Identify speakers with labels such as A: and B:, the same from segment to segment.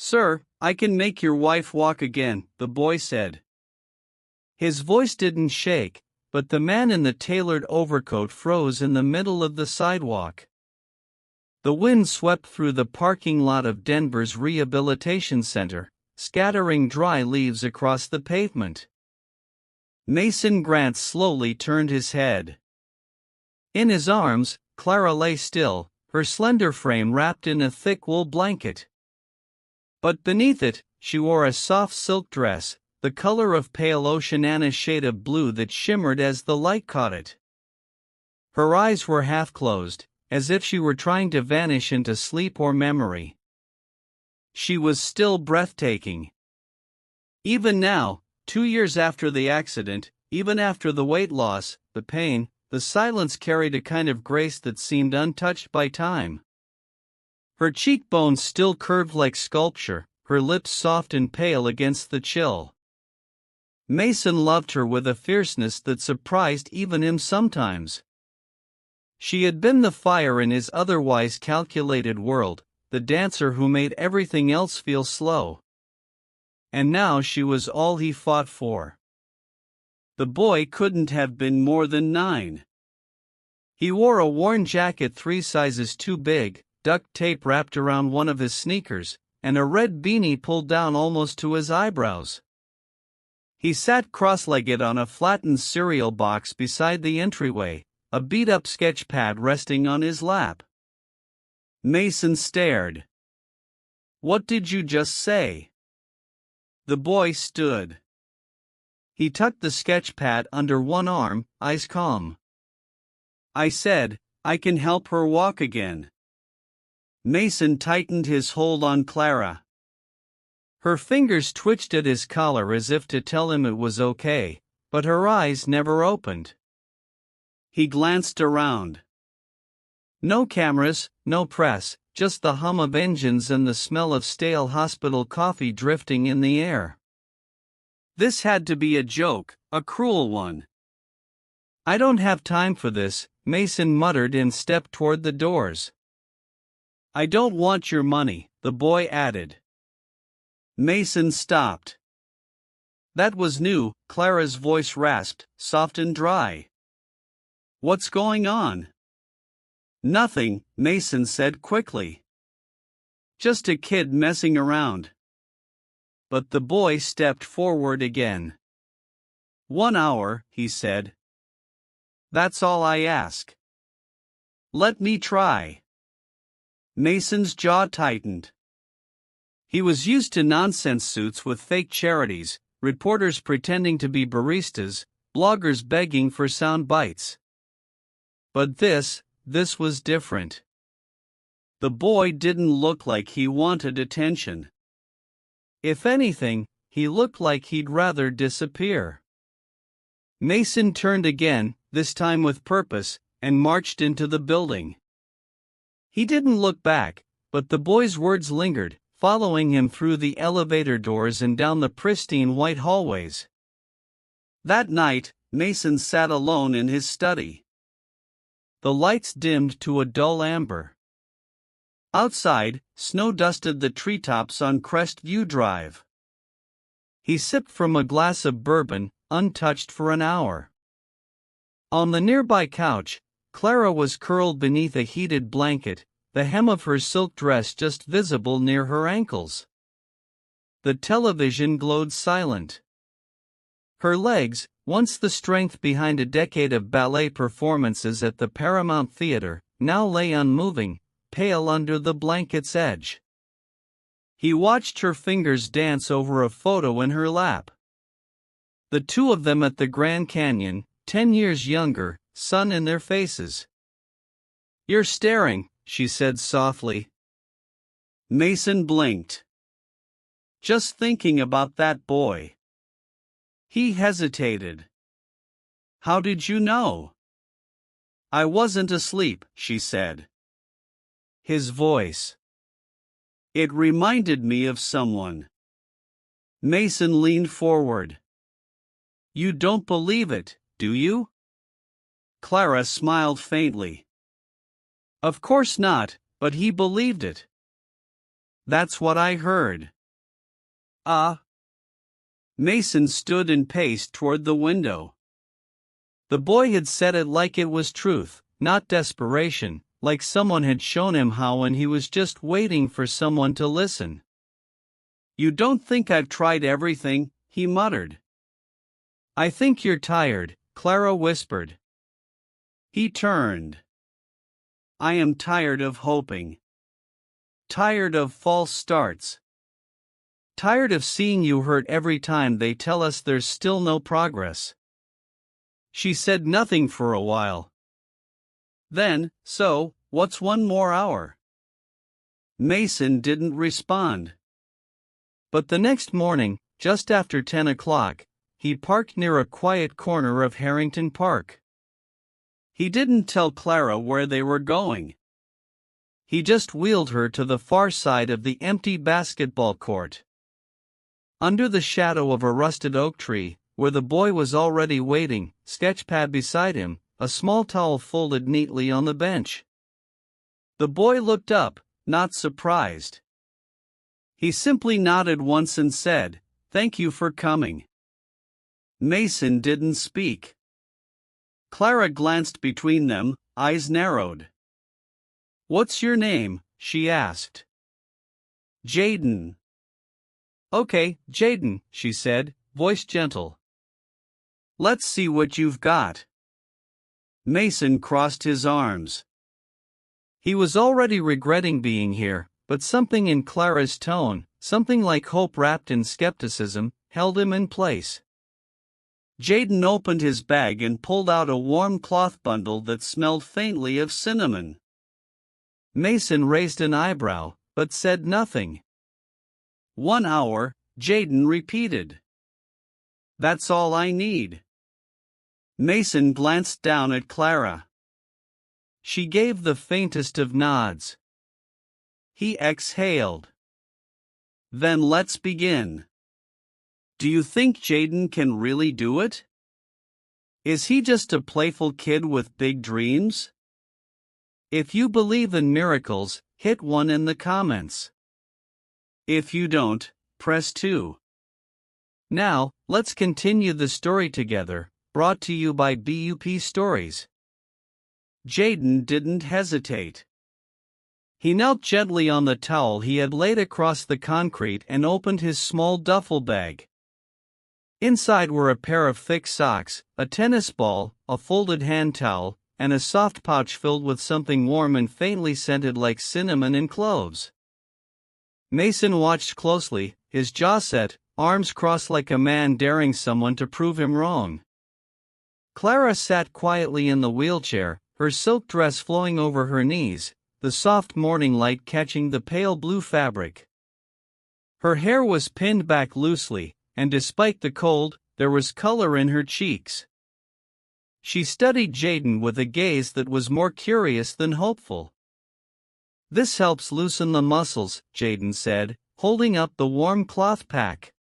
A: "Sir, I can make your wife walk again," the boy said. His voice didn't shake, but the man in the tailored overcoat froze in the middle of the sidewalk. The wind swept through the parking lot of Denver's rehabilitation center, scattering dry leaves across the pavement. Mason Grant slowly turned his head. In his arms, Clara lay still, her slender frame wrapped in a thick wool blanket. But beneath it, she wore a soft silk dress, the color of pale oceaniana shade of blue that shimmered as the light caught it. Her eyes were half closed, as if she were trying to vanish into sleep or memory. She was still breathtaking. Even now, 2 years after the accident, even after the weight loss, the pain, the silence carried a kind of grace that seemed untouched by time. Her cheekbones still curved like sculpture, her lips soft and pale against the chill. Mason loved her with a fierceness that surprised even him sometimes. She had been the fire in his otherwise calculated world, the dancer who made everything else feel slow. And now she was all he fought for. The boy couldn't have been more than 9. He wore a worn jacket 3 sizes too big, duct tape wrapped around one of his sneakers, and a red beanie pulled down almost to his eyebrows. He sat cross-legged on a flattened cereal box beside the entryway, a beat-up sketchpad resting on his lap. Mason stared. "What did you just say?" The boy stood. He tucked the sketchpad under one arm, eyes calm. "I said, I can help her walk again." Mason tightened his hold on Clara. Her fingers twitched at his collar as if to tell him it was okay, but her eyes never opened. He glanced around. No cameras, no press, just the hum of engines and the smell of stale hospital coffee drifting in the air. This had to be a joke, a cruel one. "I don't have time for this," Mason muttered and stepped toward the doors. "I don't want your money," the boy added. Mason stopped. That was new, Clara's voice rasped, soft and dry. "What's going on?" "Nothing," Mason said quickly. "Just a kid messing around." But the boy stepped forward again. "1 hour," he said. "That's all I ask." "Let me try." Mason's jaw tightened. He was used to nonsense suits with fake charities, reporters pretending to be baristas, bloggers begging for sound bites. But this was different. The boy didn't look like he wanted attention. If anything, he looked like he'd rather disappear. Mason turned again, this time with purpose, and marched into the building. He didn't look back, but the boy's words lingered, following him through the elevator doors and down the pristine white hallways. That night, Mason sat alone in his study. The lights dimmed to a dull amber. Outside, snow dusted the treetops on Crestview Drive. He sipped from a glass of bourbon, untouched for an hour. On the nearby couch, Clara was curled beneath a heated blanket, the hem of her silk dress just visible near her ankles. The television glowed silent. Her legs, once the strength behind a decade of ballet performances at the Paramount Theater, now lay unmoving, pale under the blanket's edge. He watched her fingers dance over a photo in her lap. The two of them at the Grand Canyon, 10 years younger, sun in their faces. "You're staring," she said softly. Mason blinked. "Just thinking about that boy." He hesitated. "How did you know?" "I wasn't asleep," she said. His voice. "It reminded me of someone." Mason leaned forward. "You don't believe it, do you?" Clara smiled faintly. Of course not, but he believed it. That's what I heard. Ah. Mason stood and paced toward the window. The boy had said it like it was truth, not desperation, like someone had shown him how and he was just waiting for someone to listen. You don't think I've tried everything, he muttered. I think you're tired, Clara whispered. He turned. I am tired of hoping. Tired of false starts. Tired of seeing you hurt every time they tell us there's still no progress. She said nothing for a while. Then, so, what's one more hour? Mason didn't respond. But the next morning, just after 10 o'clock, he parked near a quiet corner of Harrington Park. He didn't tell Clara where they were going. He just wheeled her to the far side of the empty basketball court. Under the shadow of a rusted oak tree, where the boy was already waiting, sketchpad beside him, a small towel folded neatly on the bench. The boy looked up, not surprised. He simply nodded once and said, "Thank you for coming." Mason didn't speak. Clara glanced between them, eyes narrowed. "What's your name?" she asked. "Jaden." "Okay, Jaden," she said, voice gentle. "Let's see what you've got." Mason crossed his arms. He was already regretting being here, but something in Clara's tone, something like hope wrapped in skepticism, held him in place. Jaden opened his bag and pulled out a warm cloth bundle that smelled faintly of cinnamon. Mason raised an eyebrow, but said nothing. 1 hour, Jaden repeated. That's all I need. Mason glanced down at Clara. She gave the faintest of nods. He exhaled. Then let's begin. Do you think Jaden can really do it? Is he just a playful kid with big dreams? If you believe in miracles, hit 1 in the comments. If you don't, press 2. Now, let's continue the story together, brought to you by BUP Stories. Jaden didn't hesitate. He knelt gently on the towel he had laid across the concrete and opened his small duffel bag. Inside were a pair of thick socks, a tennis ball, a folded hand towel, and a soft pouch filled with something warm and faintly scented like cinnamon and cloves. Mason watched closely, his jaw set, arms crossed like a man daring someone to prove him wrong. Clara sat quietly in the wheelchair, her silk dress flowing over her knees, the soft morning light catching the pale blue fabric. Her hair was pinned back loosely, and despite the cold, there was color in her cheeks. She studied Jaden with a gaze that was more curious than hopeful. This helps loosen the muscles, Jaden said, holding up the warm cloth pack.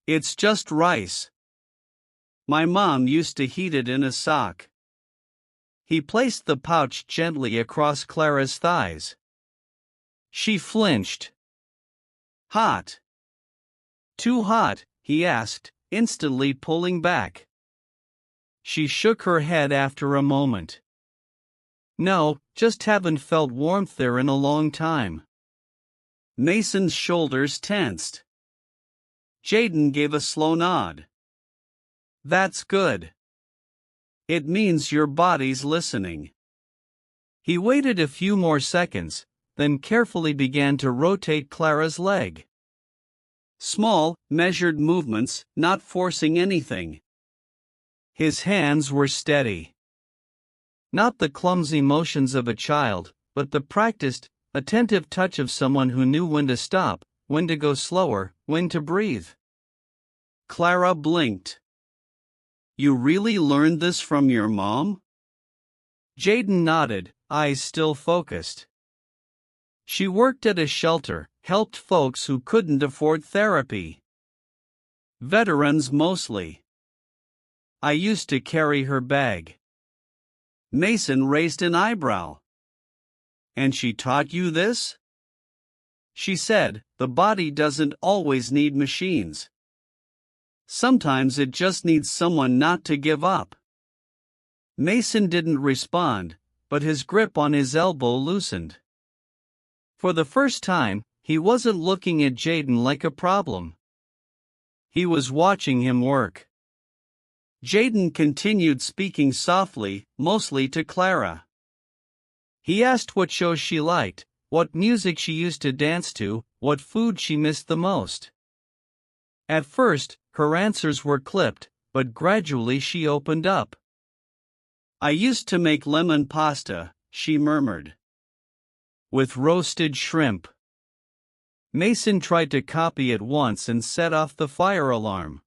A: It's just rice. My mom used to heat it in a sock. He placed the pouch gently across Clara's thighs. She flinched. Hot. Too hot, he asked, instantly pulling back. She shook her head after a moment. No, just haven't felt warmth there in a long time. Mason's shoulders tensed. Jaden gave a slow nod. That's good. It means your body's listening. He waited a few more seconds, then carefully began to rotate Clara's leg. Small, measured movements, not forcing anything. His hands were steady. Not the clumsy motions of a child, but the practiced, attentive touch of someone who knew when to stop, when to go slower, when to breathe. Clara blinked. You really learned this from your mom? Jaden nodded, eyes still focused. She worked at a shelter, helped folks who couldn't afford therapy. Veterans mostly. I used to carry her bag. Mason raised an eyebrow. And she taught you this? She said, "The body doesn't always need machines. Sometimes it just needs someone not to give up." Mason didn't respond, but his grip on his elbow loosened. For the first time, he wasn't looking at Jaden like a problem. He was watching him work. Jaden continued speaking softly, mostly to Clara. He asked what shows she liked, what music she used to dance to, what food she missed the most. At first, her answers were clipped, but gradually she opened up. "I used to make lemon pasta," she murmured. "With roasted shrimp." Mason tried to copy it once and set off the fire alarm.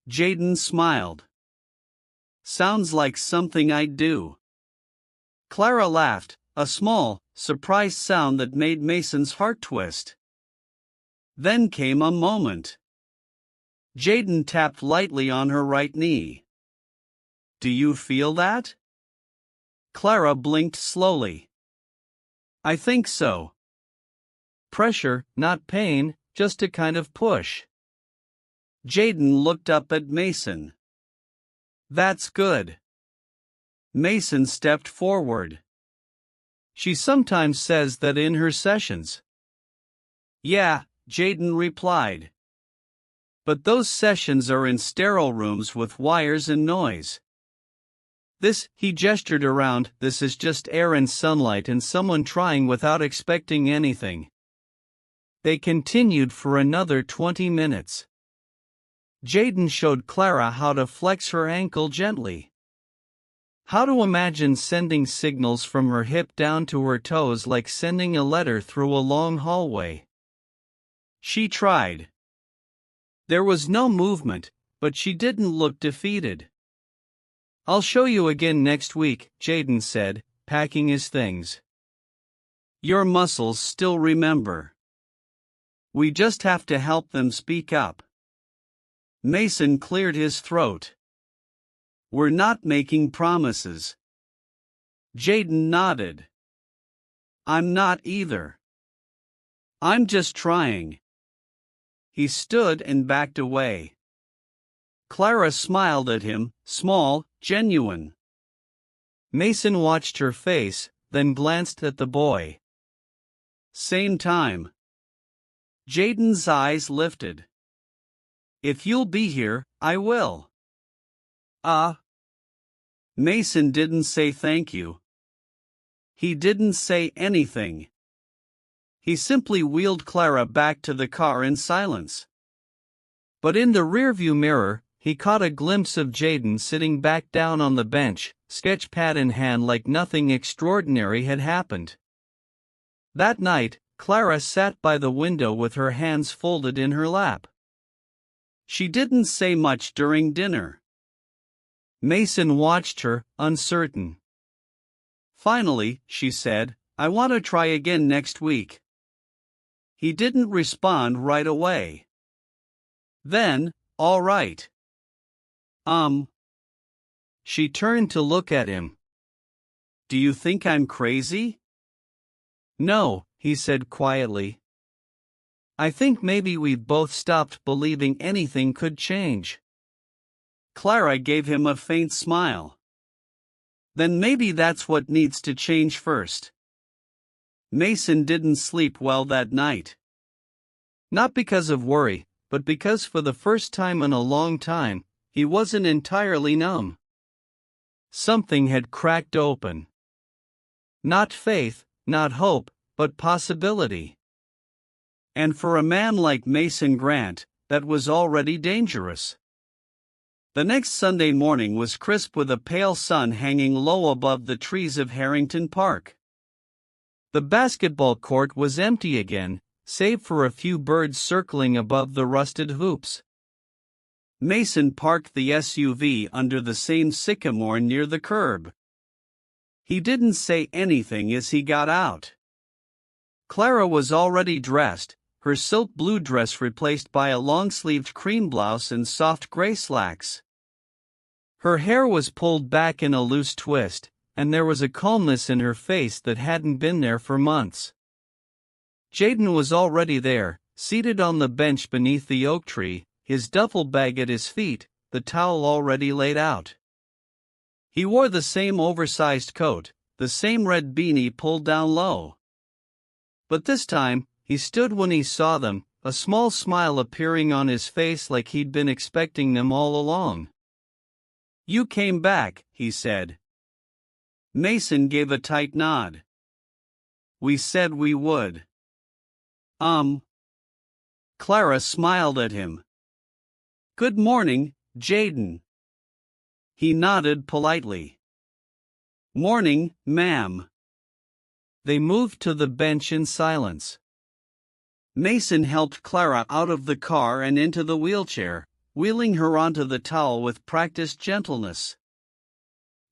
A: Jaden smiled. "Sounds like something I'd do." Clara laughed, a small, surprised sound that made Mason's heart twist. Then came a moment. Jaden tapped lightly on her right knee. "Do you feel that?" Clara blinked slowly. "I think so." Pressure, not pain, just a kind of push. Jaden looked up at Mason. "That's good." Mason stepped forward. "She sometimes says that in her sessions." "Yeah," Jaden replied. "But those sessions are in sterile rooms with wires and noise. This," he gestured around, "this is just air and sunlight and someone trying without expecting anything." They continued for another 20 minutes. Jaden showed Clara how to flex her ankle gently. How to imagine sending signals from her hip down to her toes like sending a letter through a long hallway. She tried. There was no movement, but she didn't look defeated. "I'll show you again next week," Jaden said, packing his things. "Your muscles still remember. We just have to help them speak up." Mason cleared his throat. "We're not making promises." Jaden nodded. "I'm not either. I'm just trying." He stood and backed away. Clara smiled at him, small, genuine. Mason watched her face, then glanced at the boy. "Same time." Jaden's eyes lifted. "If you'll be here, I will." Mason didn't say thank you. He didn't say anything. He simply wheeled Clara back to the car in silence. But in the rearview mirror, he caught a glimpse of Jaden sitting back down on the bench, sketchpad in hand like nothing extraordinary had happened. That night, Clara sat by the window with her hands folded in her lap. She didn't say much during dinner. Mason watched her, uncertain. Finally, she said, "I want to try again next week." He didn't respond right away. Then, "All right." She turned to look at him. "Do you think I'm crazy?" "No," he said quietly. "I think maybe we've both stopped believing anything could change." Clara gave him a faint smile. "Then maybe that's what needs to change first." Mason didn't sleep well that night. Not because of worry, but because for the first time in a long time, he wasn't entirely numb. Something had cracked open. Not faith, not hope, but possibility. And for a man like Mason Grant, that was already dangerous. The next Sunday morning was crisp with a pale sun hanging low above the trees of Harrington Park. The basketball court was empty again, save for a few birds circling above the rusted hoops. Mason parked the SUV under the same sycamore near the curb. He didn't say anything as he got out. Clara was already dressed, her silk blue dress replaced by a long-sleeved cream blouse and soft gray slacks. Her hair was pulled back in a loose twist, and there was a calmness in her face that hadn't been there for months. Jaden was already there, seated on the bench beneath the oak tree, his duffel bag at his feet, the towel already laid out. He wore the same oversized coat, the same red beanie pulled down low. But this time, he stood when he saw them, a small smile appearing on his face like he'd been expecting them all along. "You came back," he said. Mason gave a tight nod. "We said we would." Clara smiled at him. "Good morning, Jaden." He nodded politely. "Morning, ma'am." They moved to the bench in silence. Mason helped Clara out of the car and into the wheelchair, wheeling her onto the towel with practiced gentleness.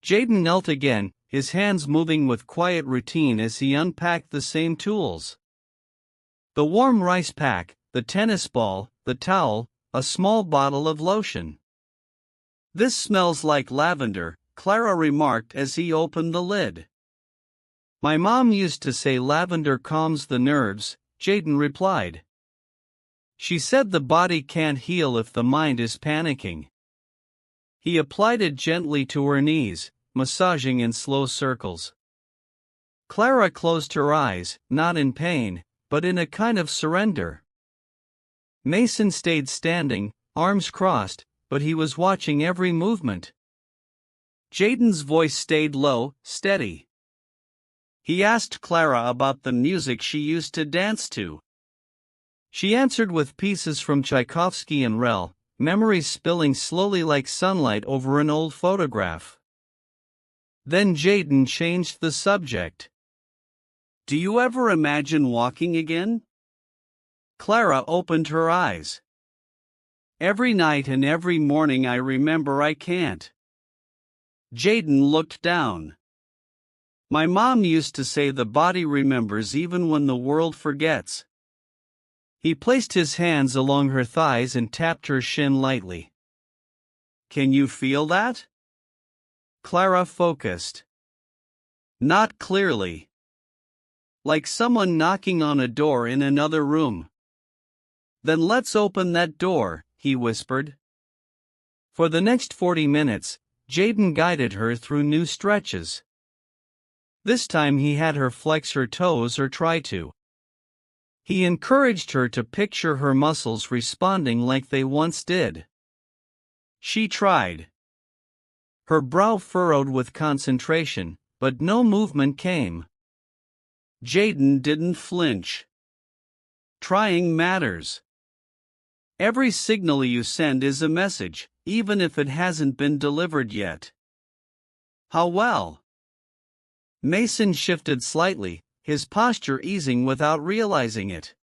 A: Jaden knelt again, his hands moving with quiet routine as he unpacked the same tools. The warm rice pack, the tennis ball, the towel, a small bottle of lotion. "This smells like lavender," Clara remarked as he opened the lid. "My mom used to say lavender calms the nerves," Jaden replied. "She said the body can't heal if the mind is panicking." He applied it gently to her knees, massaging in slow circles. Clara closed her eyes, not in pain, but in a kind of surrender. Mason stayed standing, arms crossed, but he was watching every movement. Jaden's voice stayed low, steady. He asked Clara about the music she used to dance to. She answered with pieces from Tchaikovsky and Rel, memories spilling slowly like sunlight over an old photograph. Then Jaden changed the subject. "Do you ever imagine walking again?" Clara opened her eyes. "Every night and every morning I remember I can't." Jaden looked down. "My mom used to say the body remembers even when the world forgets." He placed his hands along her thighs and tapped her shin lightly. "Can you feel that?" Clara focused. "Not clearly. Like someone knocking on a door in another room." "Then let's open that door," he whispered. For the next 40 minutes, Jaden guided her through new stretches. This time he had her flex her toes or try to. He encouraged her to picture her muscles responding like they once did. She tried. Her brow furrowed with concentration, but no movement came. Jaden didn't flinch. Trying matters. Every signal you send is a message, even if it hasn't been delivered yet. "How well?" Mason shifted slightly, his posture easing without realizing it.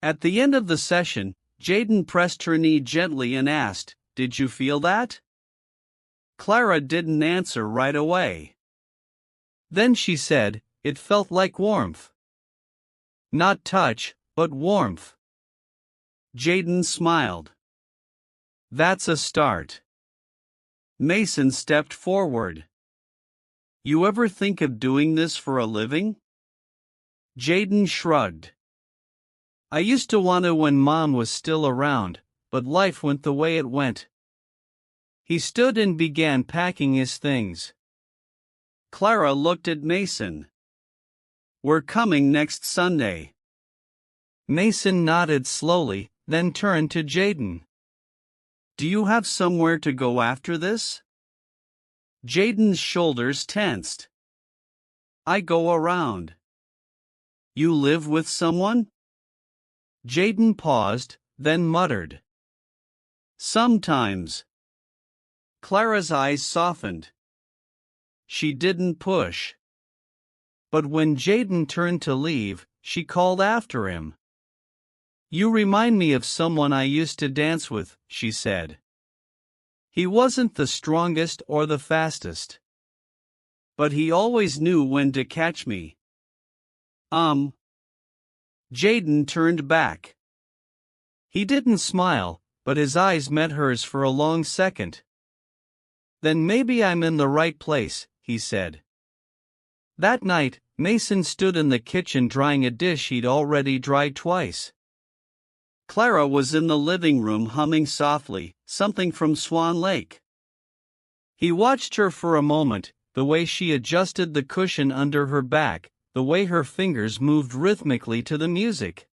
A: At the end of the session, Jaden pressed her knee gently and asked, "Did you feel that?" Clara didn't answer right away. Then she said, "It felt like warmth." "Not touch, but warmth." Jaden smiled. "That's a start." Mason stepped forward. "You ever think of doing this for a living?" Jaden shrugged. "I used to want to when Mom was still around, but life went the way it went." He stood and began packing his things. Clara looked at Mason. "We're coming next Sunday." Mason nodded slowly, then turned to Jaden. "Do you have somewhere to go after this?" Jaden's shoulders tensed. "I go around." "You live with someone?" Jaden paused, then muttered, "Sometimes." Clara's eyes softened. She didn't push. But when Jaden turned to leave, she called after him. "You remind me of someone I used to dance with," she said. "He wasn't the strongest or the fastest. But he always knew when to catch me." Jaden turned back. He didn't smile, but his eyes met hers for a long second. "Then maybe I'm in the right place," he said. That night, Mason stood in the kitchen drying a dish he'd already dried twice. Clara was in the living room humming softly, something from Swan Lake. He watched her for a moment, the way she adjusted the cushion under her back, the way her fingers moved rhythmically to the music.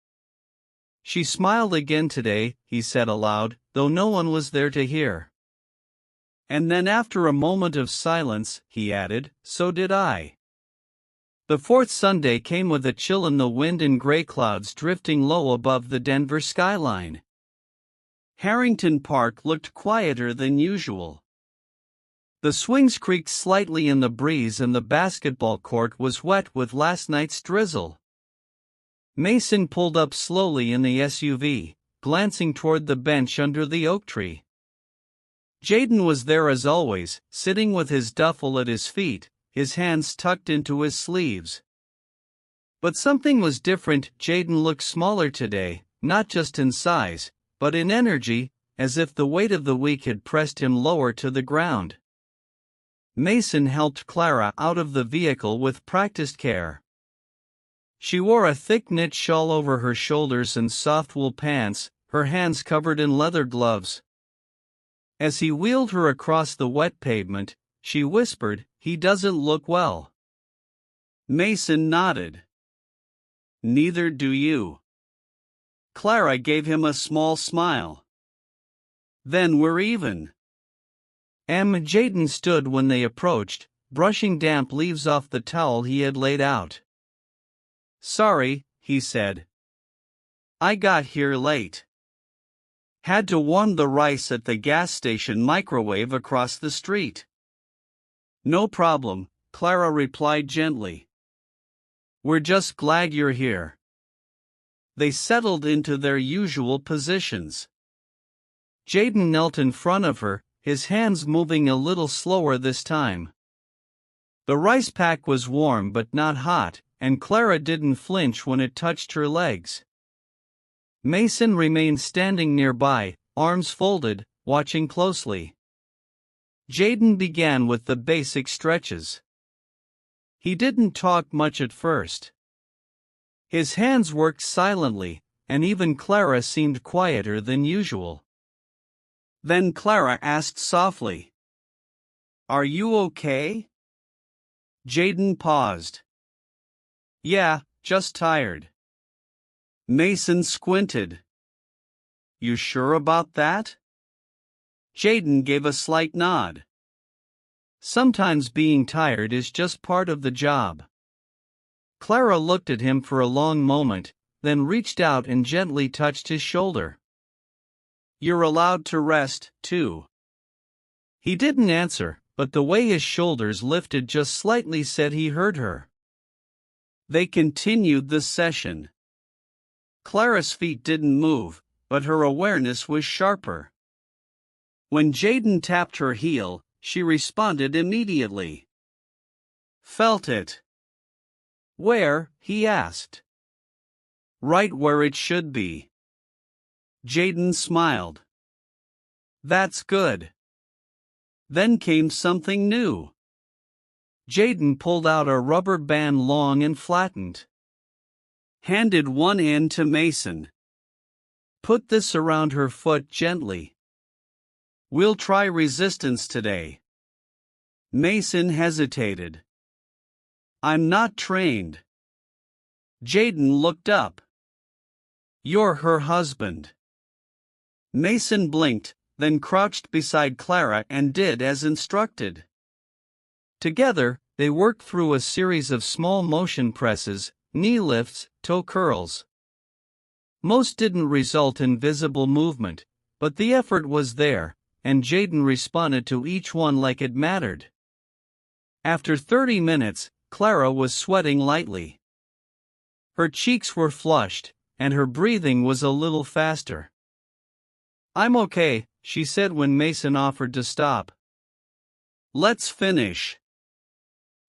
A: She smiled again today, he said aloud, though no one was there to hear. And then after a moment of silence, he added, so did I. The fourth Sunday came with a chill in the wind and gray clouds drifting low above the Denver skyline. Harrington Park looked quieter than usual. The swings creaked slightly in the breeze and the basketball court was wet with last night's drizzle. Mason pulled up slowly in the SUV, glancing toward the bench under the oak tree. Jaden was there as always, sitting with his duffel at his feet, his hands tucked into his sleeves. But something was different. Jaden looked smaller today, not just in size, but in energy, as if the weight of the week had pressed him lower to the ground. Mason helped Clara out of the vehicle with practiced care. She wore a thick knit shawl over her shoulders and soft wool pants, her hands covered in leather gloves. As he wheeled her across the wet pavement, she whispered, "He doesn't look well." Mason nodded. "Neither do you." Clara gave him a small smile. "Then we're even." Jaden stood when they approached, brushing damp leaves off the towel he had laid out. "Sorry," he said. "I got here late. Had to warm the rice at the gas station microwave across the street." "No problem," Clara replied gently. "We're just glad you're here." They settled into their usual positions. Jaden knelt in front of her, his hands moving a little slower this time. The rice pack was warm but not hot, and Clara didn't flinch when it touched her legs. Mason remained standing nearby, arms folded, watching closely. Jaden began with the basic stretches. He didn't talk much at first. His hands worked silently, and even Clara seemed quieter than usual. Then Clara asked softly, "Are you okay?" Jaden paused. "Yeah, just tired." Mason squinted. "You sure about that?" Jaden gave a slight nod. "Sometimes being tired is just part of the job." Clara looked at him for a long moment, then reached out and gently touched his shoulder. "You're allowed to rest, too." He didn't answer, but the way his shoulders lifted just slightly said he heard her. They continued the session. Clara's feet didn't move, but her awareness was sharper. When Jaden tapped her heel, she responded immediately. "Felt it." "Where?" he asked. "Right where it should be." Jaden smiled. "That's good." Then came something new. Jaden pulled out a rubber band long and flattened. Handed one end to Mason. "Put this around her foot gently. We'll try resistance today." Mason hesitated. "I'm not trained." Jaden looked up. "You're her husband." Mason blinked, then crouched beside Clara and did as instructed. Together, they worked through a series of small motion presses, knee lifts, toe curls. Most didn't result in visible movement, but the effort was there, and Jaden responded to each one like it mattered. After 30 minutes, Clara was sweating lightly. Her cheeks were flushed, and her breathing was a little faster. "I'm okay," she said when Mason offered to stop. "Let's finish."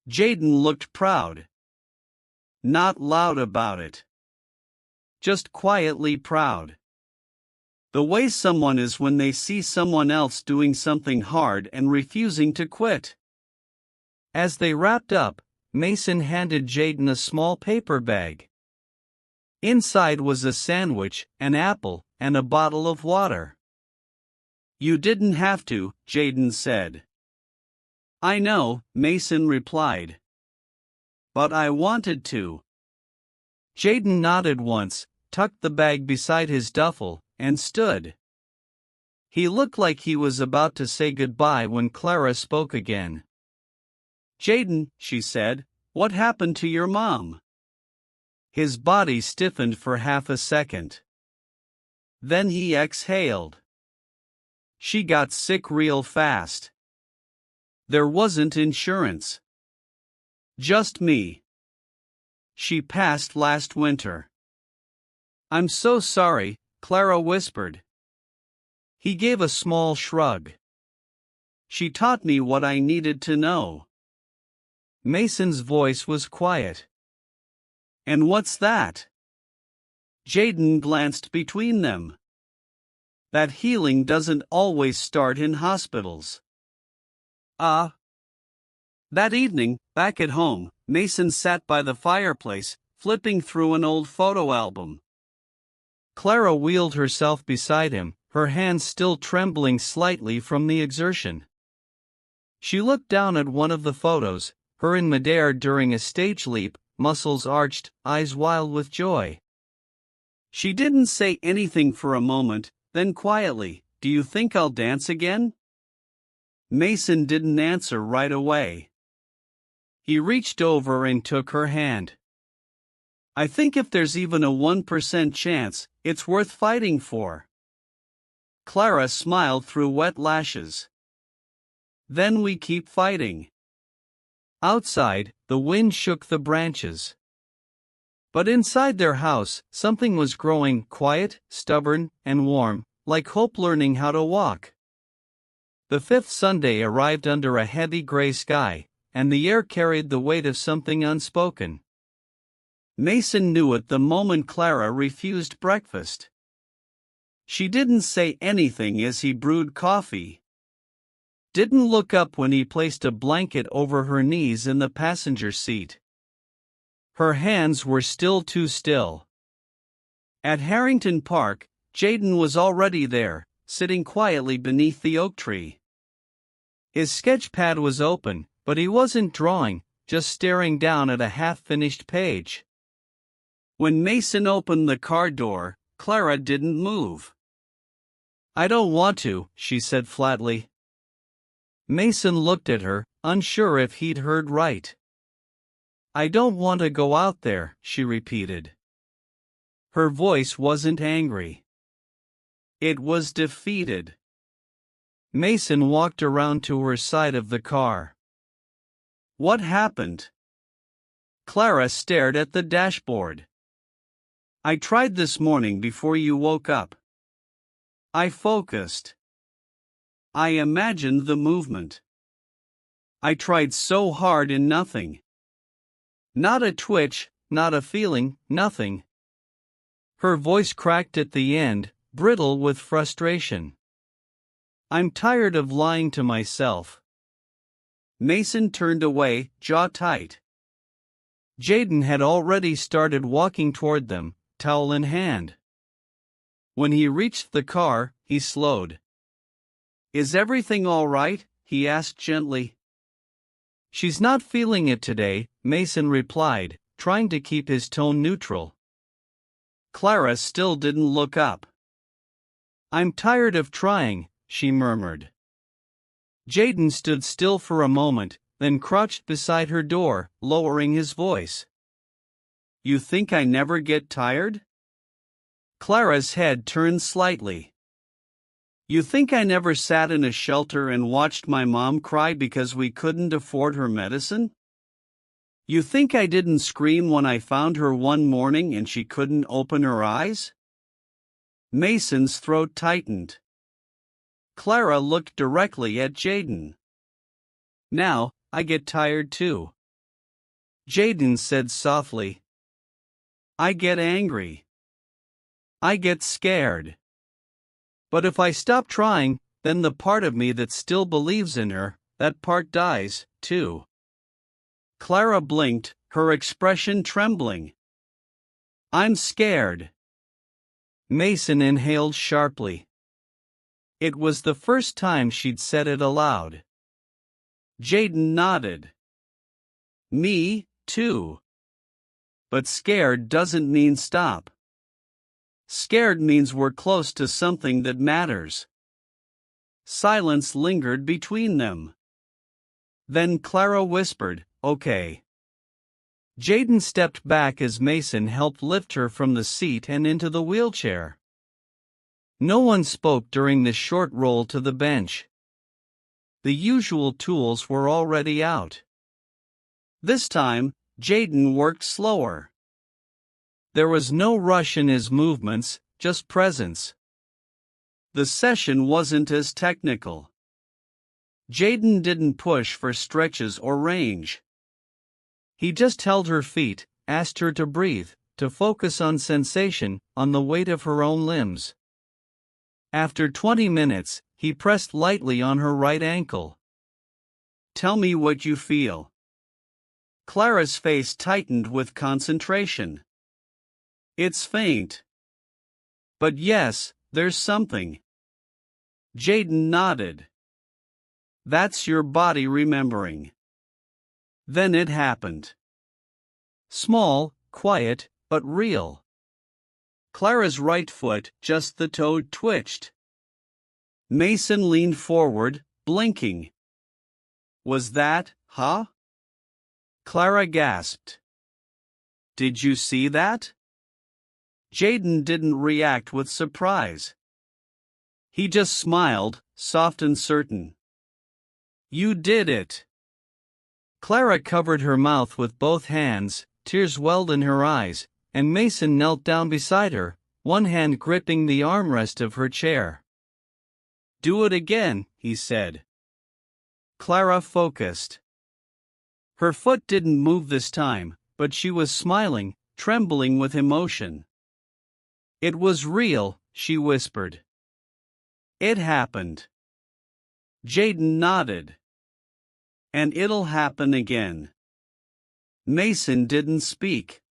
A: Jaden looked proud. Not loud about it. Just quietly proud. The way someone is when they see someone else doing something hard and refusing to quit. As they wrapped up, Mason handed Jaden a small paper bag. Inside was a sandwich, an apple, and a bottle of water. "You didn't have to," Jaden said. "I know," Mason replied. "But I wanted to." Jaden nodded once, tucked the bag beside his duffel, and stood. He looked like he was about to say goodbye when Clara spoke again. "Jaden," she said, "what happened to your mom?" His body stiffened for half a second. Then he exhaled. "She got sick real fast. There wasn't insurance. Just me. She passed last winter." "I'm so sorry," Clara whispered. He gave a small shrug. "She taught me what I needed to know." Mason's voice was quiet. "And what's that?" Jaden glanced between them. "That healing doesn't always start in hospitals." That evening, back at home, Mason sat by the fireplace, flipping through an old photo album. Clara wheeled herself beside him, her hands still trembling slightly from the exertion. She looked down at one of the photos, her in midair during a stage leap, muscles arched, eyes wild with joy. She didn't say anything for a moment, then quietly, "Do you think I'll dance again?" Mason didn't answer right away. He reached over and took her hand. "I think if there's even a 1% chance, it's worth fighting for." Clara smiled through wet lashes. "Then we keep fighting." Outside, the wind shook the branches. But inside their house, something was growing, quiet, stubborn, and warm, like hope learning how to walk. The fifth Sunday arrived under a heavy gray sky, and the air carried the weight of something unspoken. Mason knew it the moment Clara refused breakfast. She didn't say anything as he brewed coffee. Didn't look up when he placed a blanket over her knees in the passenger seat. Her hands were still too still. At Harrington Park, Jaden was already there, sitting quietly beneath the oak tree. His sketchpad was open, but he wasn't drawing, just staring down at a half-finished page. When Mason opened the car door, Clara didn't move. "I don't want to," she said flatly. Mason looked at her, unsure if he'd heard right. "I don't want to go out there," she repeated. Her voice wasn't angry. It was defeated. Mason walked around to her side of the car. "What happened?" Clara stared at the dashboard. "I tried this morning before you woke up. I focused. I imagined the movement. I tried so hard and nothing. Not a twitch, not a feeling, nothing." Her voice cracked at the end, brittle with frustration. "I'm tired of lying to myself." Mason turned away, jaw tight. Jaden had already started walking toward them, towel in hand. When he reached the car, he slowed. "Is everything all right?" he asked gently. "She's not feeling it today," Mason replied, trying to keep his tone neutral. Clara still didn't look up. "I'm tired of trying," she murmured. Jaden stood still for a moment, then crouched beside her door, lowering his voice. "You think I never get tired?" Clara's head turned slightly. "You think I never sat in a shelter and watched my mom cry because we couldn't afford her medicine? You think I didn't scream when I found her one morning and she couldn't open her eyes?" Mason's throat tightened. Clara looked directly at Jaden. "Now, I get tired too." Jaden said softly. "I get angry. I get scared. But if I stop trying, then the part of me that still believes in her, that part dies, too." Clara blinked, her expression trembling. I'm scared. Mason inhaled sharply. It was the first time she'd said it aloud. Jaden nodded. Me, too. But scared doesn't mean stop. Scared means we're close to something that matters. Silence lingered between them. Then Clara whispered, "Okay." Jaden stepped back as Mason helped lift her from the seat and into the wheelchair. No one spoke during the short roll to the bench. The usual tools were already out. This time, Jaden worked slower. There was no rush in his movements, just presence. The session wasn't as technical. Jaden didn't push for stretches or range. He just held her feet, asked her to breathe, to focus on sensation, on the weight of her own limbs. After 20 minutes, he pressed lightly on her right ankle. "Tell me what you feel." Clara's face tightened with concentration. "It's faint. But yes, there's something." Jaden nodded. "That's your body remembering." Then it happened. Small, quiet, but real. Clara's right foot, just the toe, twitched. Mason leaned forward, blinking. "Was that, huh?" Clara gasped. "Did you see that?" Jaden didn't react with surprise. He just smiled, soft and certain. "You did it." Clara covered her mouth with both hands, tears welled in her eyes, and Mason knelt down beside her, one hand gripping the armrest of her chair. "Do it again," he said. Clara focused. Her foot didn't move this time, but she was smiling, trembling with emotion. "It was real," she whispered. "It happened." Jaden nodded. "And it'll happen again." Mason didn't speak.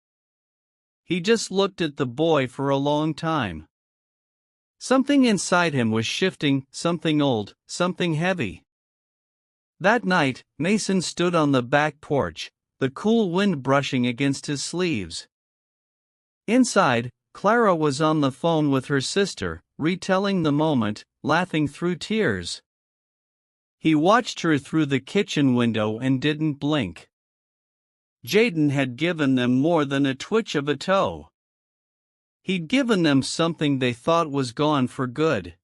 A: He just looked at the boy for a long time. Something inside him was shifting, something old, something heavy. That night, Mason stood on the back porch, the cool wind brushing against his sleeves. Inside, Clara was on the phone with her sister, retelling the moment, laughing through tears. He watched her through the kitchen window and didn't blink. Jaden had given them more than a twitch of a toe. He'd given them something they thought was gone for good.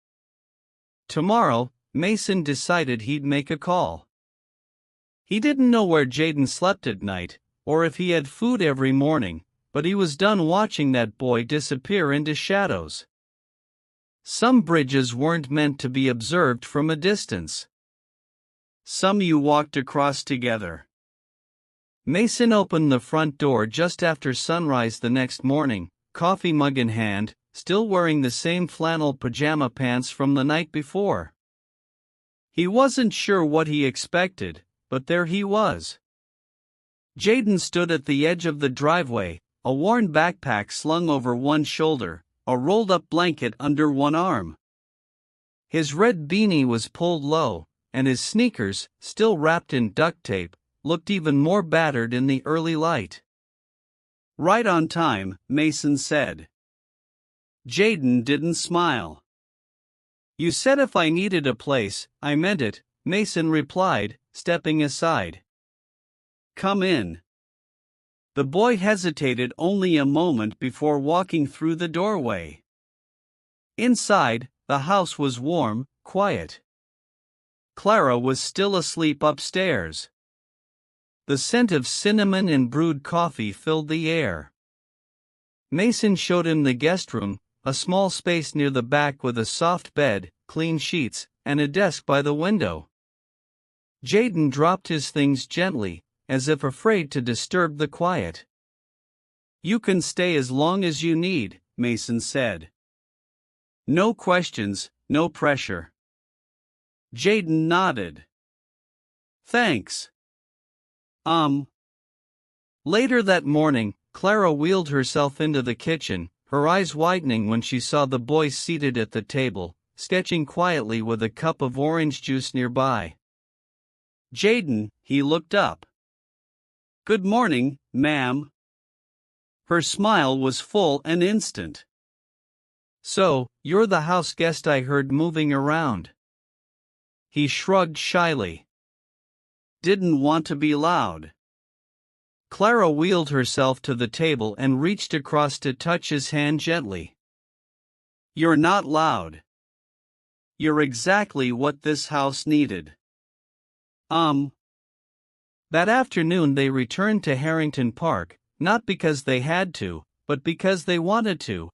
A: Tomorrow, Mason decided he'd make a call. He didn't know where Jaden slept at night, or if he had food every morning, but he was done watching that boy disappear into shadows. Some bridges weren't meant to be observed from a distance. Some you walked across together. Mason opened the front door just after sunrise the next morning, coffee mug in hand, still wearing the same flannel pajama pants from the night before. He wasn't sure what he expected, but there he was. Jaden stood at the edge of the driveway, a worn backpack slung over one shoulder, a rolled-up blanket under one arm. His red beanie was pulled low, and his sneakers, still wrapped in duct tape, looked even more battered in the early light. "Right on time," Mason said. Jaden didn't smile. "You said if I needed a place, I meant it," Mason replied, stepping aside. "Come in." The boy hesitated only a moment before walking through the doorway. Inside, the house was warm, quiet. Clara was still asleep upstairs. The scent of cinnamon and brewed coffee filled the air. Mason showed him the guest room, a small space near the back with a soft bed, clean sheets, and a desk by the window. Jaden dropped his things gently, as if afraid to disturb the quiet. "You can stay as long as you need," Mason said. "No questions, no pressure." Jaden nodded. "Thanks. Later that morning, Clara wheeled herself into the kitchen, her eyes widening when she saw the boy seated at the table, sketching quietly with a cup of orange juice nearby. "Jaden," he looked up. "Good morning, ma'am." Her smile was full and instant. "So, you're the house guest I heard moving around." He shrugged shyly. "Didn't want to be loud." Clara wheeled herself to the table and reached across to touch his hand gently. "You're not loud. You're exactly what this house needed." That afternoon they returned to Harrington Park, not because they had to, but because they wanted to.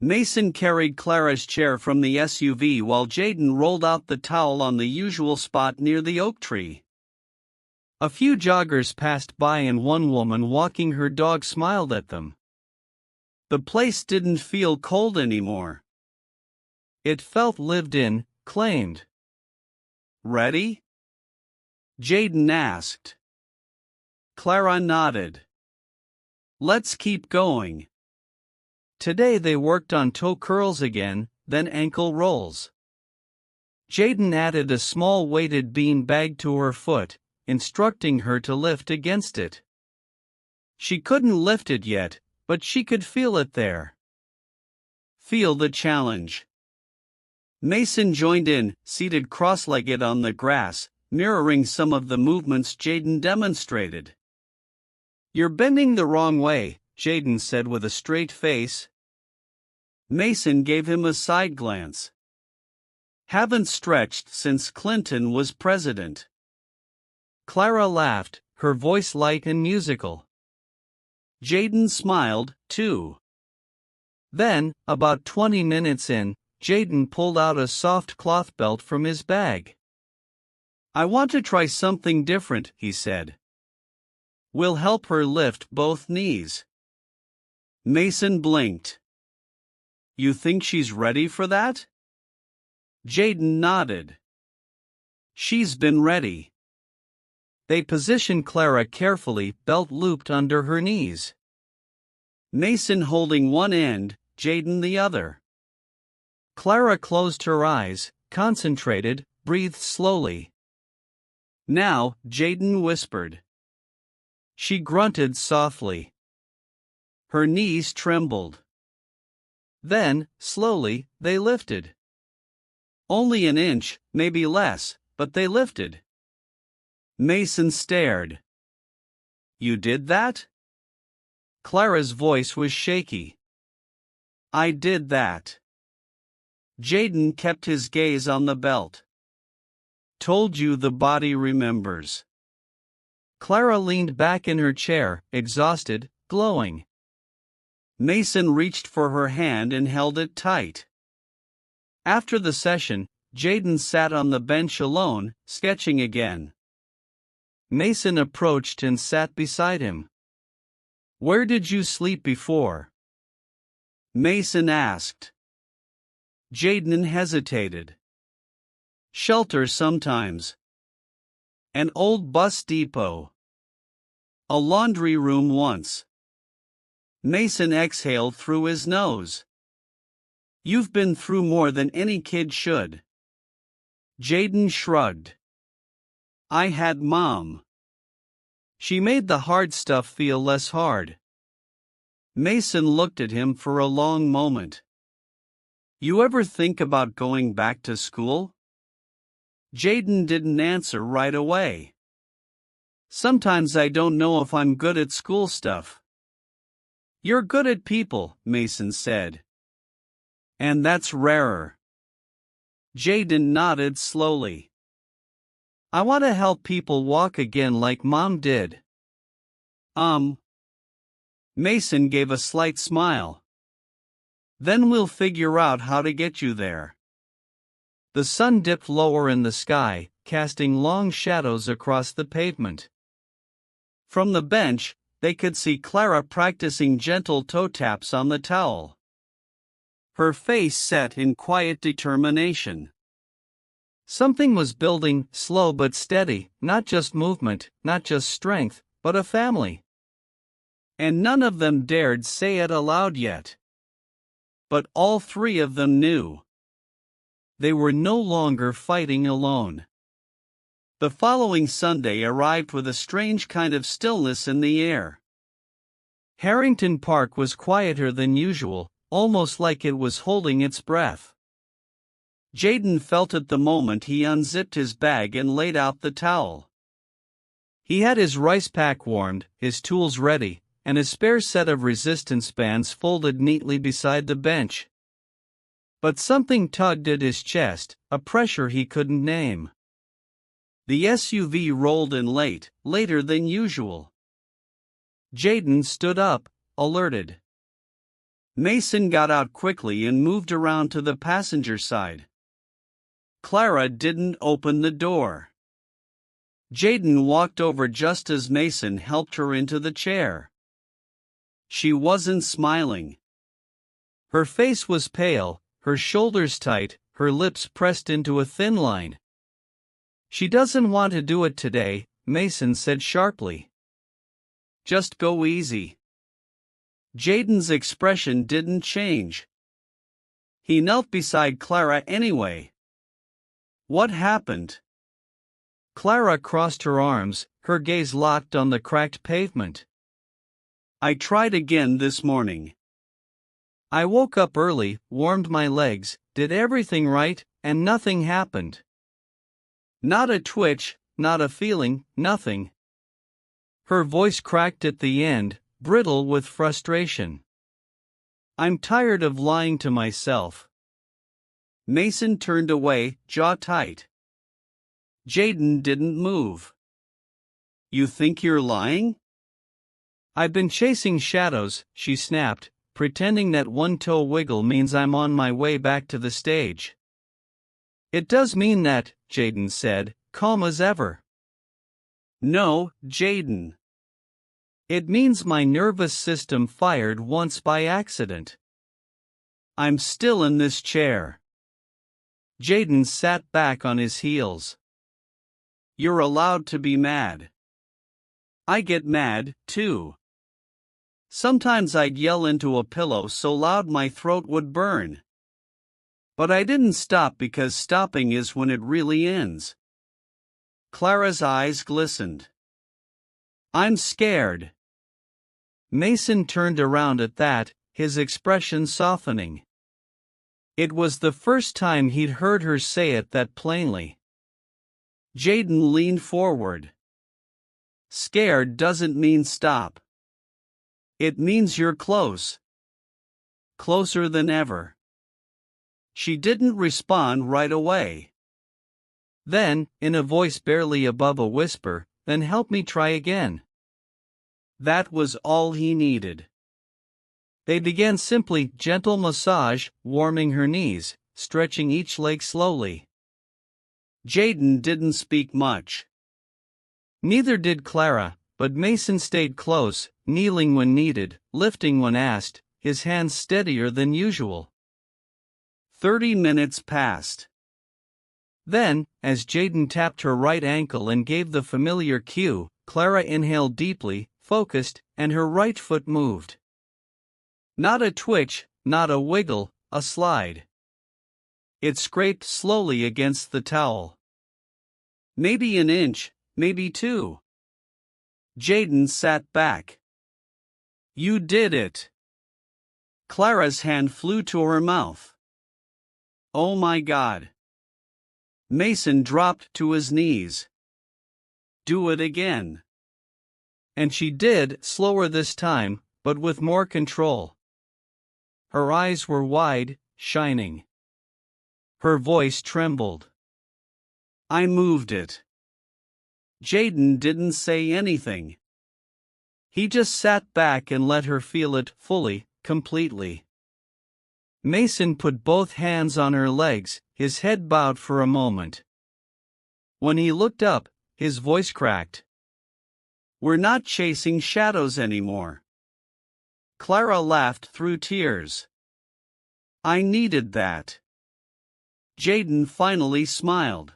A: Mason carried Clara's chair from the SUV while Jaden rolled out the towel on the usual spot near the oak tree. A few joggers passed by and one woman walking her dog smiled at them. The place didn't feel cold anymore. It felt lived in, claimed. "Ready?" Jaden asked. Clara nodded. "Let's keep going." Today they worked on toe curls again, then ankle rolls. Jaden added a small weighted bean bag to her foot, instructing her to lift against it. She couldn't lift it yet, but she could feel it there. Feel the challenge. Mason joined in, seated cross-legged on the grass, mirroring some of the movements Jaden demonstrated. "You're bending the wrong way," Jaden said with a straight face. Mason gave him a side glance. "Haven't stretched since Clinton was president." Clara laughed, her voice light and musical. Jaden smiled, too. Then, about 20 minutes in, Jaden pulled out a soft cloth belt from his bag. "I want to try something different," he said. "We'll help her lift both knees." Mason blinked. "You think she's ready for that?" Jaden nodded. "She's been ready." They positioned Clara carefully, belt looped under her knees. Mason holding one end, Jaden the other. Clara closed her eyes, concentrated, breathed slowly. "Now," Jaden whispered. She grunted softly. Her knees trembled. Then, slowly, they lifted. Only an inch, maybe less, but they lifted. Mason stared. "You did that?" Clara's voice was shaky. "I did that." Jaden kept his gaze on the belt. "Told you the body remembers." Clara leaned back in her chair, exhausted, glowing. Mason reached for her hand and held it tight. After the session, Jaden sat on the bench alone, sketching again. Mason approached and sat beside him. "Where did you sleep before?" Mason asked. Jaden hesitated. "Shelter sometimes. An old bus depot. A laundry room once." Mason exhaled through his nose. "You've been through more than any kid should." Jaden shrugged. "I had Mom. She made the hard stuff feel less hard." Mason looked at him for a long moment. "You ever think about going back to school?" Jaden didn't answer right away. "Sometimes I don't know if I'm good at school stuff." "You're good at people," Mason said. "And that's rarer." Jaden nodded slowly. "I want to help people walk again like Mom did." Mason gave a slight smile. "Then we'll figure out how to get you there." The sun dipped lower in the sky, casting long shadows across the pavement. From the bench, they could see Clara practicing gentle toe taps on the towel. Her face set in quiet determination. Something was building, slow but steady, not just movement, not just strength, but a family. And none of them dared say it aloud yet. But all three of them knew. They were no longer fighting alone. The following Sunday arrived with a strange kind of stillness in the air. Harrington Park was quieter than usual, almost like it was holding its breath. Jaden felt it the moment he unzipped his bag and laid out the towel. He had his rice pack warmed, his tools ready, and a spare set of resistance bands folded neatly beside the bench. But something tugged at his chest, a pressure he couldn't name. The SUV rolled in later than usual. Jaden stood up, alerted. Mason got out quickly and moved around to the passenger side. Clara didn't open the door. Jaden walked over just as Mason helped her into the chair. She wasn't smiling. Her face was pale, her shoulders tight, her lips pressed into a thin line. "She doesn't want to do it today," Mason said sharply. "Just go easy." Jaden's expression didn't change. He knelt beside Clara anyway. "What happened?" Clara crossed her arms, her gaze locked on the cracked pavement. "I tried again this morning. I woke up early, warmed my legs, did everything right, and nothing happened. Not a twitch, not a feeling, nothing." Her voice cracked at the end, brittle with frustration. "I'm tired of lying to myself." Mason turned away, jaw tight. Jaden didn't move. "You think you're lying?" "I've been chasing shadows," she snapped, pretending that one toe wiggle means I'm on my way back to the stage. "It does mean that," Jaden said, calm as ever. "No, Jaden. It means my nervous system fired once by accident. I'm still in this chair." Jaden sat back on his heels. "You're allowed to be mad. I get mad, too. Sometimes I'd yell into a pillow so loud my throat would burn. But I didn't stop because stopping is when it really ends." Clara's eyes glistened. "I'm scared." Mason turned around at that, his expression softening. It was the first time he'd heard her say it that plainly. Jaden leaned forward. "Scared doesn't mean stop. It means you're close. Closer than ever." She didn't respond right away. Then, in a voice barely above a whisper, "Then help me try again." That was all he needed. They began simply, gentle massage, warming her knees, stretching each leg slowly. Jaden didn't speak much. Neither did Clara, but Mason stayed close, kneeling when needed, lifting when asked, his hands steadier than usual. 30 minutes passed. Then, as Jaden tapped her right ankle and gave the familiar cue, Clara inhaled deeply, focused, and her right foot moved. Not a twitch, not a wiggle, a slide. It scraped slowly against the towel. Maybe an inch, maybe two. Jaden sat back. "You did it." Clara's hand flew to her mouth. "Oh my God." Mason dropped to his knees. "Do it again." And she did, slower this time, but with more control. Her eyes were wide, shining. Her voice trembled. "I moved it." Jaden didn't say anything. He just sat back and let her feel it fully, completely. Mason put both hands on her legs, his head bowed for a moment. When he looked up, his voice cracked. "We're not chasing shadows anymore." Clara laughed through tears. "I needed that." Jaden finally smiled.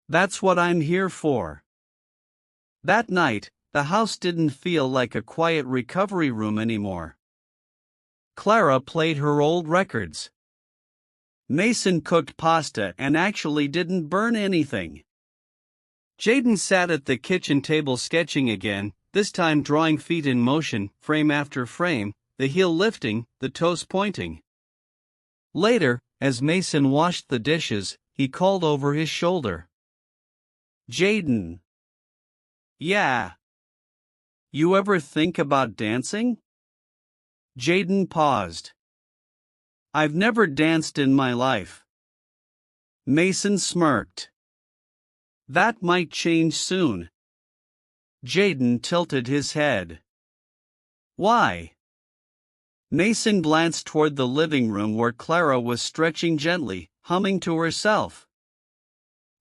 A: "That's what I'm here for." That night, the house didn't feel like a quiet recovery room anymore. Clara played her old records. Mason cooked pasta and actually didn't burn anything. Jaden sat at the kitchen table sketching again, this time drawing feet in motion, frame after frame, the heel lifting, the toes pointing. Later, as Mason washed the dishes, he called over his shoulder. "Jaden." "Yeah. You ever think about dancing?" Jaden paused. "I've never danced in my life." Mason smirked. "That might change soon." Jaden tilted his head. "Why?" Mason glanced toward the living room where Clara was stretching gently, humming to herself.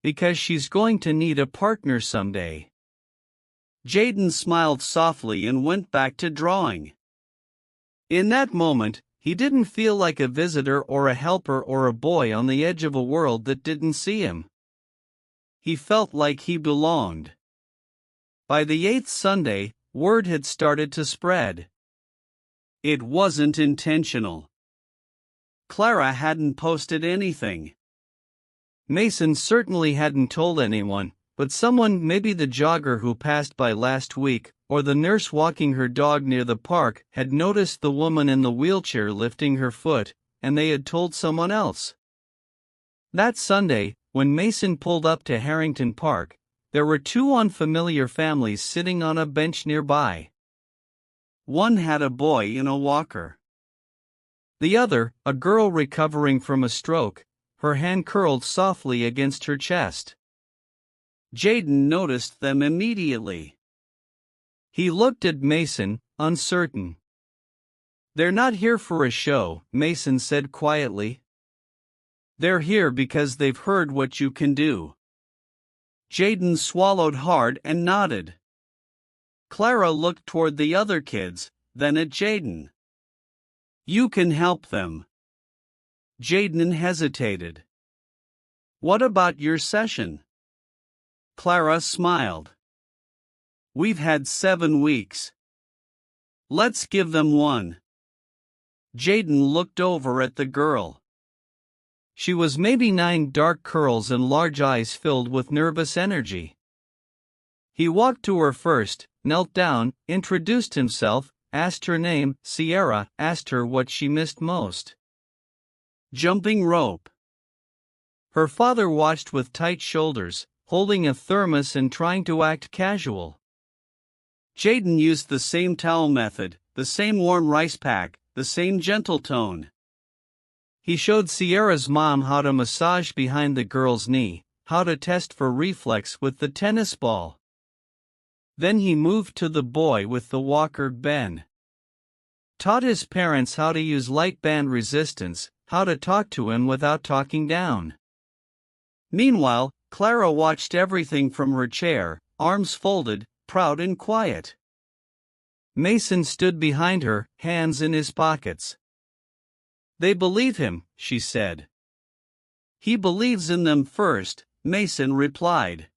A: "Because she's going to need a partner someday." Jaden smiled softly and went back to drawing. In that moment, he didn't feel like a visitor or a helper or a boy on the edge of a world that didn't see him. He felt like he belonged. By the 8th Sunday, word had started to spread. It wasn't intentional. Clara hadn't posted anything. Mason certainly hadn't told anyone, but someone, maybe the jogger who passed by last week, or the nurse walking her dog near the park, had noticed the woman in the wheelchair lifting her foot, and they had told someone else. That Sunday, when Mason pulled up to Harrington Park, there were two unfamiliar families sitting on a bench nearby. One had a boy in a walker. The other, a girl recovering from a stroke, her hand curled softly against her chest. Jaden noticed them immediately. He looked at Mason, uncertain. "They're not here for a show," Mason said quietly. "They're here because they've heard what you can do." Jaden swallowed hard and nodded. Clara looked toward the other kids, then at Jaden. "You can help them." Jaden hesitated. "What about your session?" Clara smiled. "We've had 7 weeks. Let's give them one." Jaden looked over at the girl. She was maybe 9, dark curls and large eyes filled with nervous energy. He walked to her first, knelt down, introduced himself, asked her name, Sierra, asked her what she missed most. Jumping rope. Her father watched with tight shoulders, holding a thermos and trying to act casual. Jaden used the same towel method, the same warm rice pack, the same gentle tone. He showed Sierra's mom how to massage behind the girl's knee, how to test for reflex with the tennis ball. Then he moved to the boy with the walker, Ben. Taught his parents how to use light band resistance, how to talk to him without talking down. Meanwhile, Clara watched everything from her chair, arms folded, proud and quiet. Mason stood behind her, hands in his pockets. "They believe him," she said. "He believes in them first," Mason replied.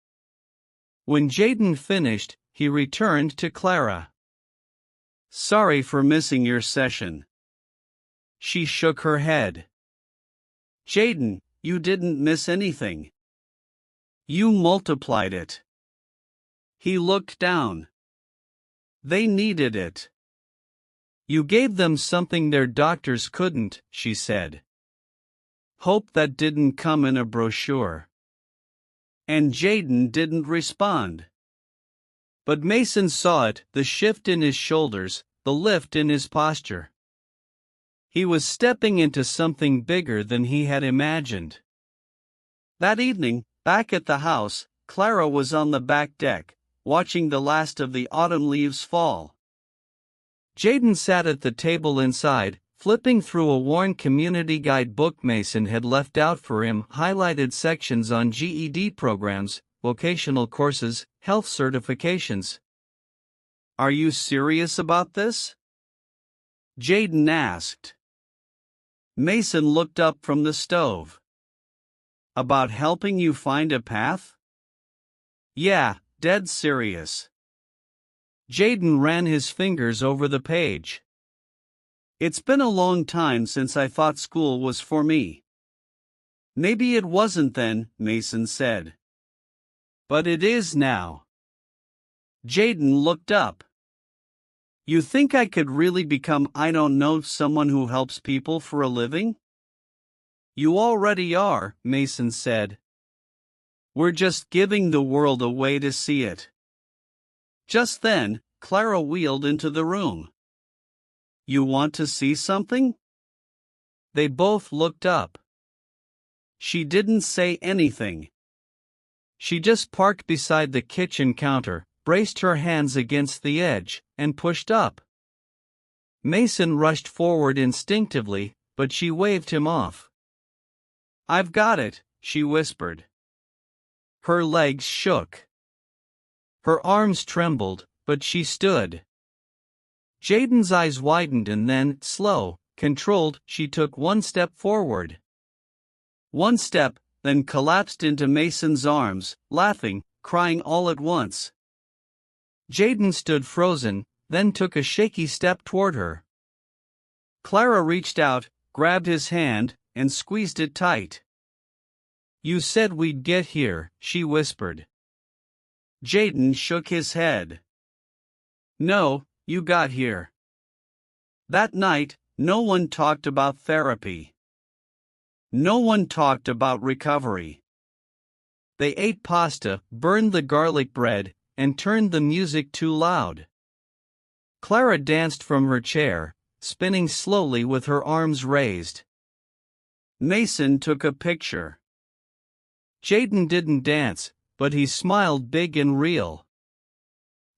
A: When Jaden finished, he returned to Clara. "Sorry for missing your session." She shook her head. "Jaden, you didn't miss anything. You multiplied it." He looked down. "They needed it. You gave them something their doctors couldn't," she said. "Hope that didn't come in a brochure." And Jaden didn't respond. But Mason saw it, the shift in his shoulders, the lift in his posture. He was stepping into something bigger than he had imagined. That evening, back at the house, Clara was on the back deck, watching the last of the autumn leaves fall. Jaden sat at the table inside, flipping through a worn community guide book Mason had left out for him, highlighted sections on GED programs, vocational courses, health certifications. "Are you serious about this?" Jaden asked. Mason looked up from the stove. "About helping you find a path?" "Yeah, dead serious." Jaden ran his fingers over the page. It's been a long time since I thought school was for me. Maybe it wasn't then, Mason said. But it is now. Jaden looked up. You think I could really become, I don't know, someone who helps people for a living? You already are, Mason said. We're just giving the world a way to see it. Just then, Clara wheeled into the room. You want to see something? They both looked up. She didn't say anything. She just parked beside the kitchen counter, braced her hands against the edge, and pushed up. Mason rushed forward instinctively, but she waved him off. I've got it, she whispered. Her legs shook. Her arms trembled, but she stood. Jaden's eyes widened and then, slow, controlled, she took one step forward. One step, then collapsed into Mason's arms, laughing, crying all at once. Jaden stood frozen, then took a shaky step toward her. Clara reached out, grabbed his hand, and squeezed it tight. You said we'd get here, she whispered. Jaden shook his head. No, you got here. That night, no one talked about therapy. No one talked about recovery. They ate pasta, burned the garlic bread, and turned the music too loud. Clara danced from her chair, spinning slowly with her arms raised. Mason took a picture. Jaden didn't dance, but he smiled big and real.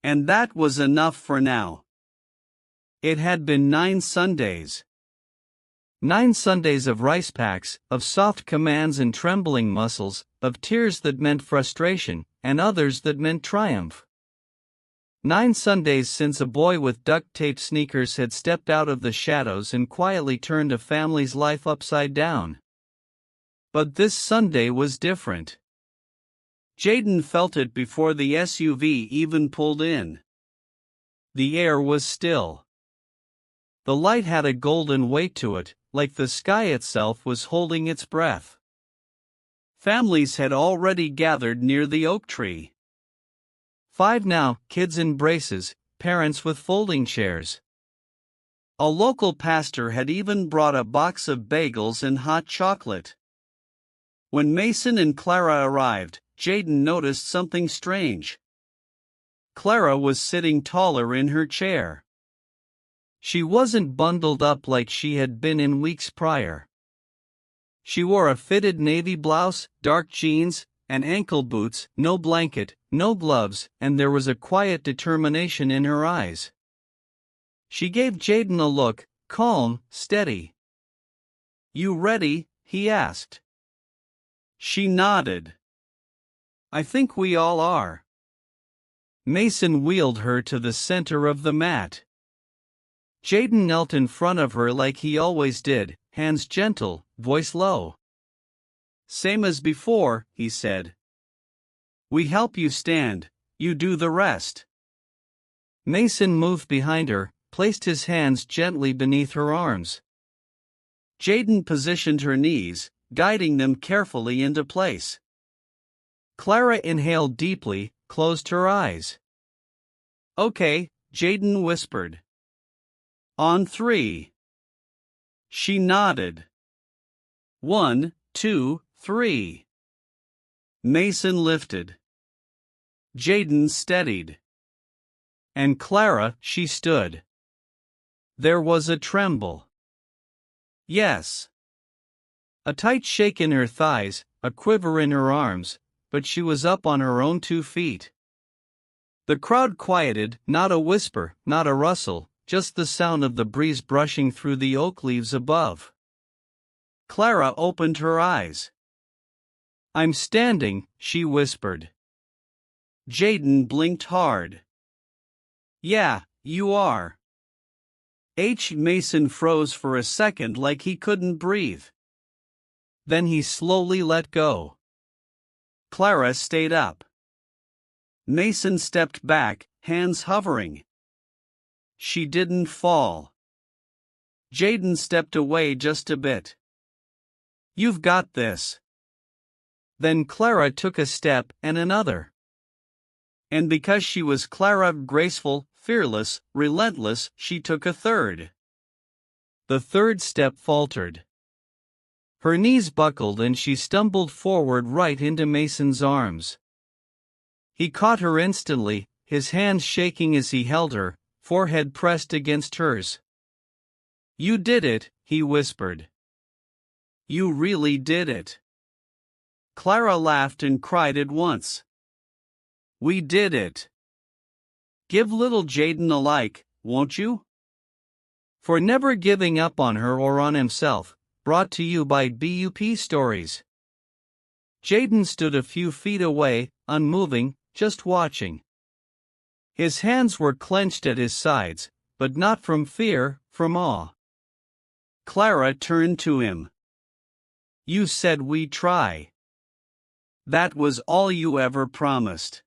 A: And that was enough for now. It had been 9 Sundays. 9 Sundays of rice packs, of soft commands and trembling muscles, of tears that meant frustration, and others that meant triumph. 9 Sundays since a boy with duct-taped sneakers had stepped out of the shadows and quietly turned a family's life upside down. But this Sunday was different. Jaden felt it before the SUV even pulled in. The air was still. The light had a golden weight to it, like the sky itself was holding its breath. Families had already gathered near the oak tree. 5 now, kids in braces, parents with folding chairs. A local pastor had even brought a box of bagels and hot chocolate. When Mason and Clara arrived, Jaden noticed something strange. Clara was sitting taller in her chair. She wasn't bundled up like she had been in weeks prior. She wore a fitted navy blouse, dark jeans, and ankle boots, no blanket, no gloves, and there was a quiet determination in her eyes. She gave Jaden a look, calm, steady. You ready? He asked. She nodded. I think we all are. Mason wheeled her to the center of the mat. Jaden knelt in front of her like he always did, hands gentle, voice low. Same as before, he said. We help you stand, you do the rest. Mason moved behind her, placed his hands gently beneath her arms. Jaden positioned her knees, guiding them carefully into place. Clara inhaled deeply, closed her eyes. Okay, Jaden whispered. On 3. She nodded. 1, 2, 3. Mason lifted. Jaden steadied. And Clara, she stood. There was a tremble. Yes. A tight shake in her thighs, a quiver in her arms, but she was up on her own 2 feet. The crowd quieted, not a whisper, not a rustle, just the sound of the breeze brushing through the oak leaves above. Clara opened her eyes. I'm standing, she whispered. Jaden blinked hard. Yeah, you are. Mason froze for a second like he couldn't breathe. Then he slowly let go. Clara stayed up. Mason stepped back, hands hovering. She didn't fall. Jaden stepped away just a bit. "You've got this." Then Clara took a step and another. And because she was Clara, graceful, fearless, relentless, she took a third. The third step faltered. Her knees buckled and she stumbled forward right into Mason's arms. He caught her instantly, his hands shaking as he held her, forehead pressed against hers. "You did it," he whispered. "You really did it." Clara laughed and cried at once. "We did it. Give little Jaden a like, won't you?" For never giving up on her or on himself, brought to you by BUP Stories. Jaden stood a few feet away, unmoving, just watching. His hands were clenched at his sides, but not from fear, from awe. Clara turned to him. "You said we'd try. That was all you ever promised."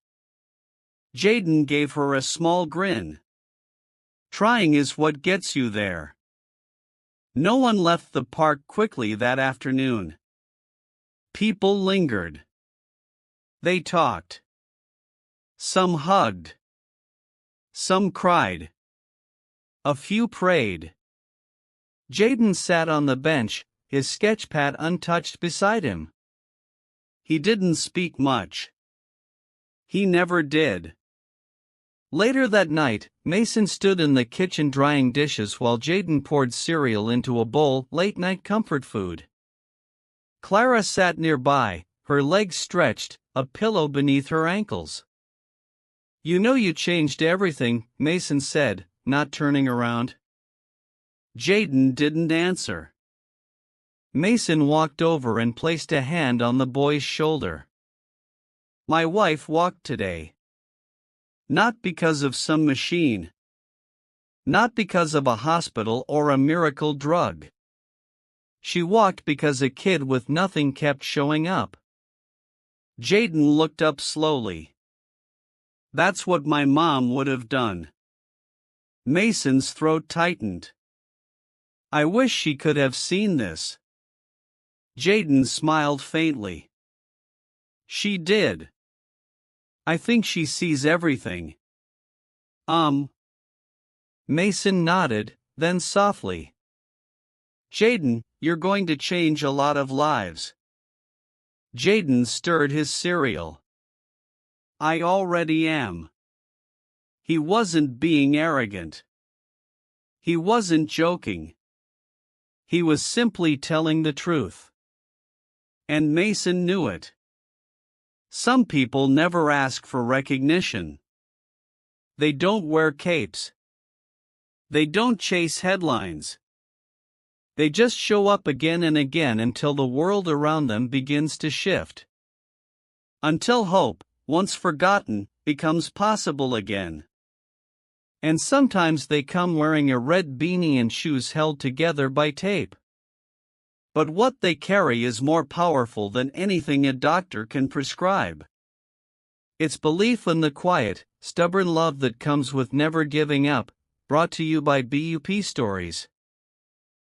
A: Jaden gave her a small grin. "Trying is what gets you there." No one left the park quickly that afternoon. People lingered. They talked. Some hugged. Some cried. A few prayed. Jaden sat on the bench, his sketchpad untouched beside him. He didn't speak much. He never did. Later that night, Mason stood in the kitchen drying dishes while Jaden poured cereal into a bowl, late-night comfort food. Clara sat nearby, her legs stretched, a pillow beneath her ankles. "You know you changed everything," Mason said, not turning around. Jaden didn't answer. Mason walked over and placed a hand on the boy's shoulder. "My wife walked today. Not because of some machine. Not because of a hospital or a miracle drug. She walked because a kid with nothing kept showing up." Jaden looked up slowly. "That's what my mom would have done." Mason's throat tightened. "I wish she could have seen this." Jaden smiled faintly. "She did. I think she sees everything." Mason nodded, then softly. "Jaden, you're going to change a lot of lives." Jaden stirred his cereal. "I already am." He wasn't being arrogant. He wasn't joking. He was simply telling the truth. And Mason knew it. Some people never ask for recognition. They don't wear capes. They don't chase headlines. They just show up again and again until the world around them begins to shift. Until hope, once forgotten, becomes possible again. And sometimes they come wearing a red beanie and shoes held together by tape. But what they carry is more powerful than anything a doctor can prescribe. It's belief in the quiet, stubborn love that comes with never giving up, brought to you by BUP Stories.